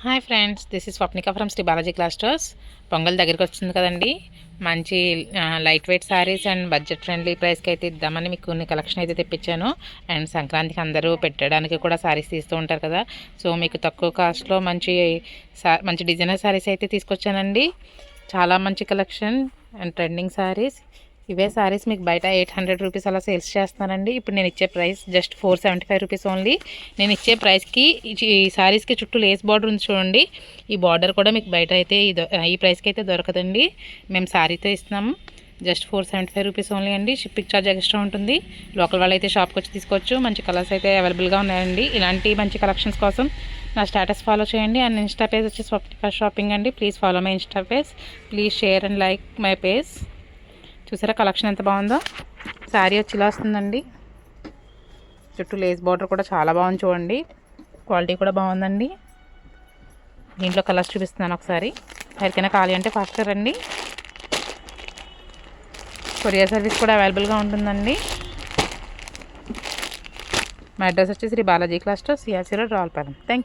Hi friends, this is Swapnika from Sri Balaji clusters. Pongal దగ్గరికి వచ్చింది కదండి. మంచి light weight saris and budget friendly ప్రైస్కి అయితే ఇద్దామని మీకు కొన్ని కలెక్షన్ అయితే తెప్పించాను. అండ్ సంక్రాంతికి అందరూ పెట్టడానికి కూడా శారీస్ తీస్తూ ఉంటారు కదా. సో మీకు తక్కువ కాస్ట్లో మంచి డిజైనర్ శారీస్ అయితే తీసుకొచ్చానండి. చాలా మంచి కలెక్షన్ అండ్ ట్రెండింగ్ శారీస్. ఇవే శారీస్ మీకు బయట 800 రూపీస్ అలా సేల్స్ చేస్తానండి. ఇప్పుడు నేను ఇచ్చే ప్రైస్ జస్ట్ 475 రూపీస్ ఓన్లీ. నేను ఇచ్చే ప్రైస్కి ఈ శారీస్కి చుట్టూ లేస్ బార్డర్ ఉంది చూడండి. ఈ బార్డర్ కూడా మీకు బయట అయితే ఈ ప్రైస్కి అయితే దొరకదండి. మేము శారీతో ఇస్తున్నాము. జస్ట్ 475 రూపీస్ ఓన్లీ అండి. షిప్పింగ్ ఛార్జ్ ఎక్స్ట్రా ఉంటుంది. లోకల్ వాళ్ళు అయితే షాప్కి వచ్చి తీసుకోవచ్చు. మంచి కలర్స్ అయితే అవైలబుల్గా ఉన్నాయండి. ఇలాంటి మంచి కలెక్షన్స్ కోసం నా స్టేటస్ ఫాలో చేయండి. అండ్ ఇన్స్టా పేజ్ వచ్చి స్వప్నిక షాపింగ్ అండి. Please follow my Insta page. Please share and like my page. చూసారా కలెక్షన్ ఎంత బాగుందో. శారీ వచ్చి ఇలా వస్తుందండి. చుట్టూ లేస్ బార్డర్ కూడా చాలా బాగుంది చూడండి. క్వాలిటీ కూడా బాగుందండి. దీంట్లో కలర్స్ చూపిస్తున్నాను ఒకసారి. ఎవరికైనా కావాలి అంటే ఫాస్ట్గా రండి. కొరియర్ సర్వీస్ కూడా అవైలబుల్గా ఉంటుందండి. మా అడ్రస్ వచ్చి Sri Balaji clusters, CRC road, Ravulapalem. Thank you.